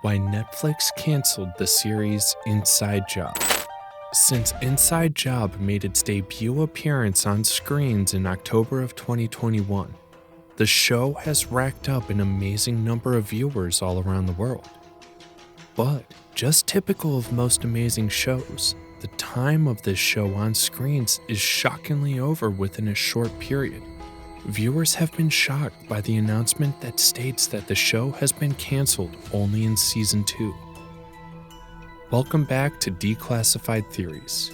Why Netflix canceled the series Inside Job. Since Inside Job made its debut appearance on screens in October of 2021, the show has racked up an amazing number of viewers all around the world. But, just typical of most amazing shows, the time of this show on screens is shockingly over within a short period. Viewers have been shocked by the announcement that states that the show has been canceled only in Season 2. Welcome back to Declassified Theories.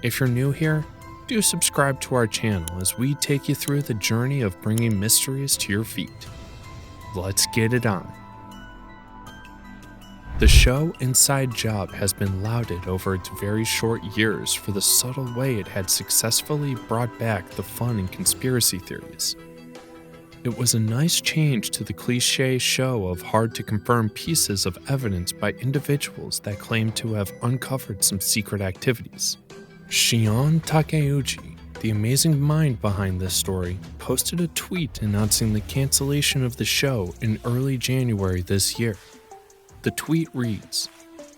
If you're new here, do subscribe to our channel as we take you through the journey of bringing mysteries to your feet. Let's get it on. The show Inside Job has been lauded over its very short years for the subtle way it had successfully brought back the fun in conspiracy theories. It was a nice change to the cliché show of hard-to-confirm pieces of evidence by individuals that claimed to have uncovered some secret activities. Shion Takeuchi, the amazing mind behind this story, posted a tweet announcing the cancellation of the show in early January this year. The tweet reads,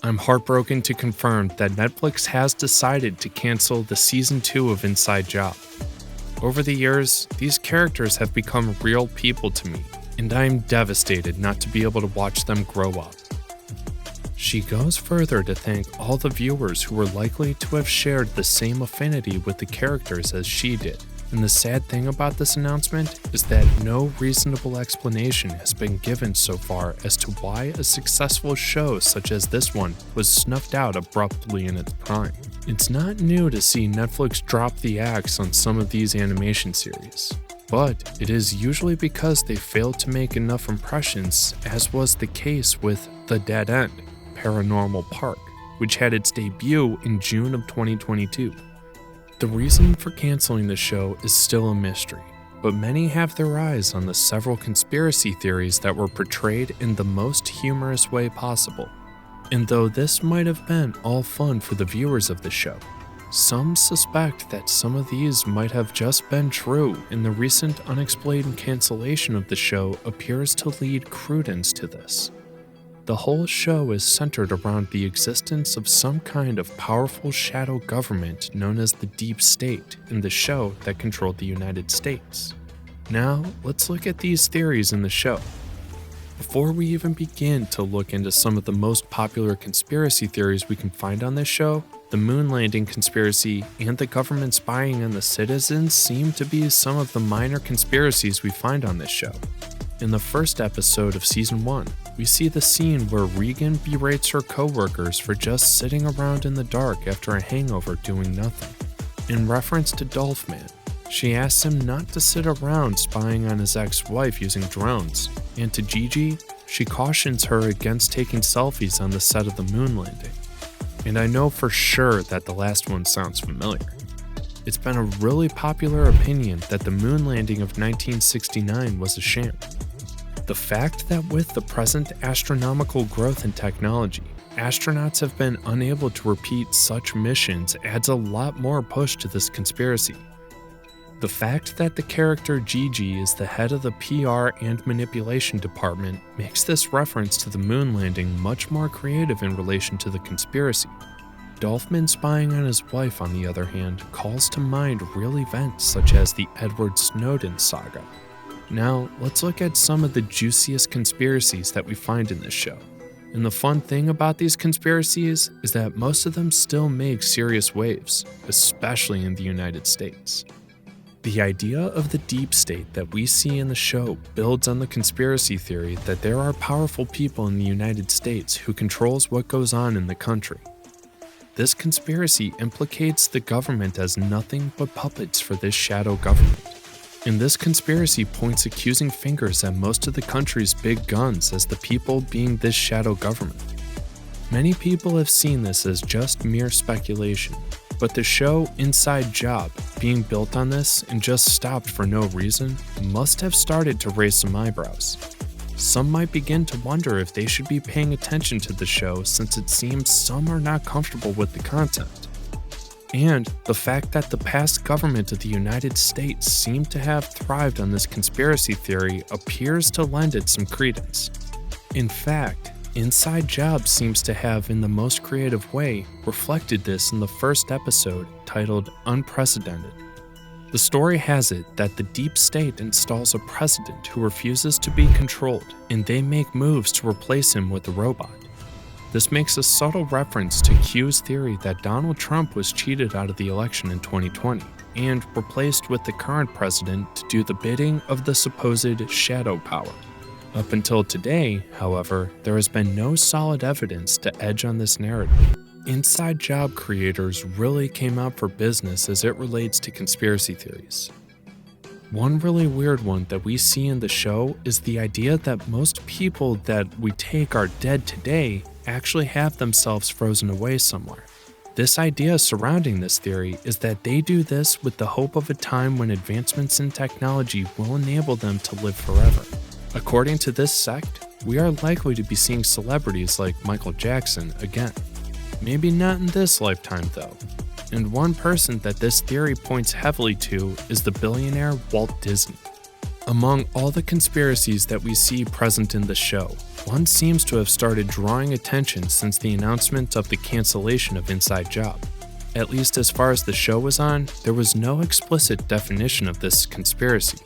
"I'm heartbroken to confirm that Netflix has decided to cancel the Season 2 of Inside Job. Over the years, these characters have become real people to me, and I am devastated not to be able to watch them grow up." She goes further to thank all the viewers who were likely to have shared the same affinity with the characters as she did. And the sad thing about this announcement is that no reasonable explanation has been given so far as to why a successful show such as this one was snuffed out abruptly in its prime. It's not new to see Netflix drop the axe on some of these animation series, but it is usually because they failed to make enough impressions, as was the case with The Dead End, Paranormal Park, which had its debut in June of 2022. The reason for canceling the show is still a mystery, but many have their eyes on the several conspiracy theories that were portrayed in the most humorous way possible. And though this might have been all fun for the viewers of the show, some suspect that some of these might have just been true, and the recent unexplained cancellation of the show appears to lead credence to this. The whole show is centered around the existence of some kind of powerful shadow government known as the Deep State in the show that controlled the United States. Now, let's look at these theories in the show. Before we even begin to look into some of the most popular conspiracy theories we can find on this show, the moon landing conspiracy and the government spying on the citizens seem to be some of the minor conspiracies we find on this show. In the first episode of Season 1, we see the scene where Regan berates her co-workers for just sitting around in the dark after a hangover doing nothing. In reference to Dolphman, she asks him not to sit around spying on his ex-wife using drones, and to Gigi, she cautions her against taking selfies on the set of the moon landing. And I know for sure that the last one sounds familiar. It's been a really popular opinion that the moon landing of 1969 was a sham. The fact that with the present astronomical growth in technology, astronauts have been unable to repeat such missions adds a lot more push to this conspiracy. The fact that the character Gigi is the head of the PR and manipulation department makes this reference to the moon landing much more creative in relation to the conspiracy. Dolphman spying on his wife, on the other hand, calls to mind real events such as the Edward Snowden saga. Now, let's look at some of the juiciest conspiracies that we find in this show. And the fun thing about these conspiracies is that most of them still make serious waves, especially in the United States. The idea of the deep state that we see in the show builds on the conspiracy theory that there are powerful people in the United States who controls what goes on in the country. This conspiracy implicates the government as nothing but puppets for this shadow government. And this conspiracy points accusing fingers at most of the country's big guns as the people being this shadow government. Many people have seen this as just mere speculation, but the show Inside Job, being built on this and just stopped for no reason, must have started to raise some eyebrows. Some might begin to wonder if they should be paying attention to the show since it seems some are not comfortable with the content. And the fact that the past government of the United States seemed to have thrived on this conspiracy theory appears to lend it some credence. In fact, Inside Job seems to have, in the most creative way, reflected this in the first episode titled Unprecedented. The story has it that the deep state installs a president who refuses to be controlled, and they make moves to replace him with a robot. This makes a subtle reference to Q's theory that Donald Trump was cheated out of the election in 2020 and replaced with the current president to do the bidding of the supposed shadow power. Up until today, however, there has been no solid evidence to edge on this narrative. Inside Job creators really came out for business as it relates to conspiracy theories. One really weird one that we see in the show is the idea that most people that we take are dead today actually have themselves frozen away somewhere. This idea surrounding this theory is that they do this with the hope of a time when advancements in technology will enable them to live forever. According to this sect, we are likely to be seeing celebrities like Michael Jackson again. Maybe not in this lifetime though. And one person that this theory points heavily to is the billionaire Walt Disney. Among all the conspiracies that we see present in the show, one seems to have started drawing attention since the announcement of the cancellation of Inside Job. At least as far as the show was on, there was no explicit definition of this conspiracy.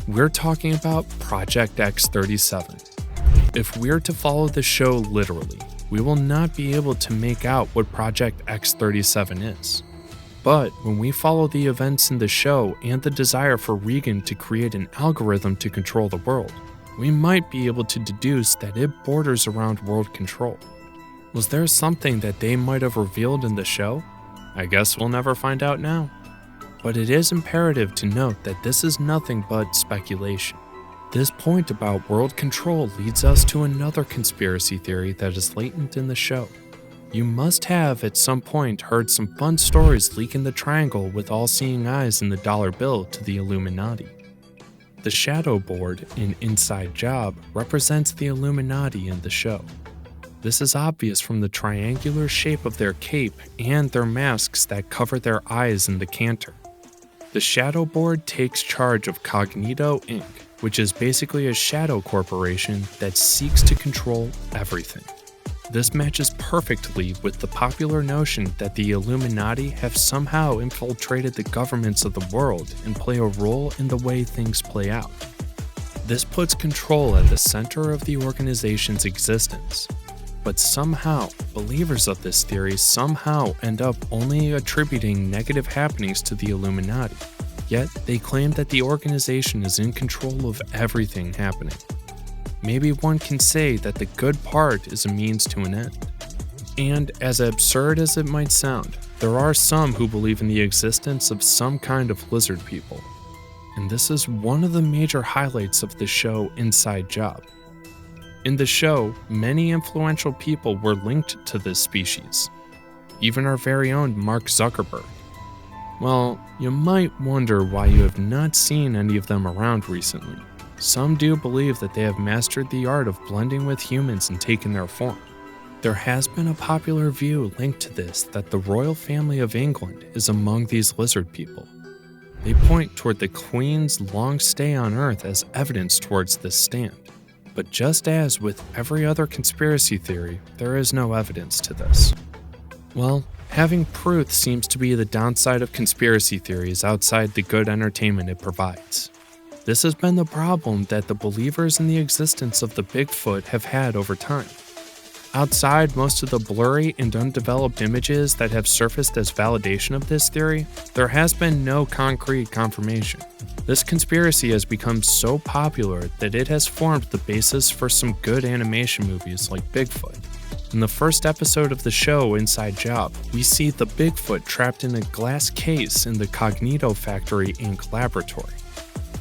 We're talking about Project X-37. If we're to follow the show literally, we will not be able to make out what Project X-37 is. But when we follow the events in the show and the desire for Regan to create an algorithm to control the world, we might be able to deduce that it borders around world control. Was there something that they might have revealed in the show? I guess we'll never find out now. But it is imperative to note that this is nothing but speculation. This point about world control leads us to another conspiracy theory that is latent in the show. You must have at some point heard some fun stories leaking the triangle with all-seeing eyes in the dollar bill to the Illuminati. The shadow board in Inside Job represents the Illuminati in the show. This is obvious from the triangular shape of their cape and their masks that cover their eyes in the canter. The shadow board takes charge of Cognito Inc., which is basically a shadow corporation that seeks to control everything. This matches perfectly with the popular notion that the Illuminati have somehow infiltrated the governments of the world and play a role in the way things play out. This puts control at the center of the organization's existence. But somehow, believers of this theory somehow end up only attributing negative happenings to the Illuminati. Yet, they claim that the organization is in control of everything happening. Maybe one can say that the good part is a means to an end. And as absurd as it might sound, there are some who believe in the existence of some kind of lizard people. And this is one of the major highlights of the show Inside Job. In the show, many influential people were linked to this species. Even our very own Mark Zuckerberg. Well, you might wonder why you have not seen any of them around recently. Some do believe that they have mastered the art of blending with humans and taking their form. There has been a popular view linked to this that the royal family of England is among these lizard people. They point toward the Queen's long stay on Earth as evidence towards this stand. But just as with every other conspiracy theory, there is no evidence to this. Well, having proof seems to be the downside of conspiracy theories outside the good entertainment it provides. This has been the problem that the believers in the existence of the Bigfoot have had over time. Outside most of the blurry and undeveloped images that have surfaced as validation of this theory, there has been no concrete confirmation. This conspiracy has become so popular that it has formed the basis for some good animation movies like Bigfoot. In the first episode of the show Inside Job, we see the Bigfoot trapped in a glass case in the Cognito Factory Inc. laboratory.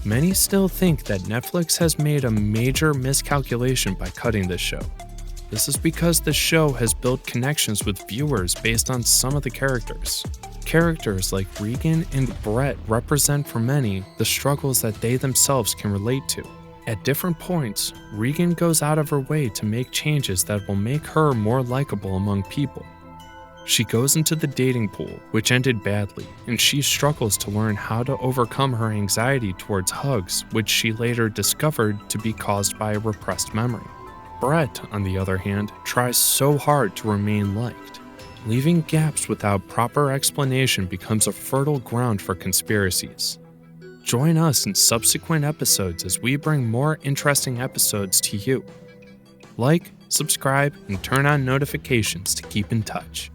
Many still think that Netflix has made a major miscalculation by cutting this show. This is because the show has built connections with viewers based on some of the characters. Characters like Regan and Brett represent for many the struggles that they themselves can relate to. At different points, Regan goes out of her way to make changes that will make her more likable among people. She goes into the dating pool, which ended badly, and she struggles to learn how to overcome her anxiety towards hugs, which she later discovered to be caused by a repressed memory. Brett, on the other hand, tries so hard to remain liked. Leaving gaps without proper explanation becomes a fertile ground for conspiracies. Join us in subsequent episodes as we bring more interesting episodes to you. Like, subscribe, and turn on notifications to keep in touch.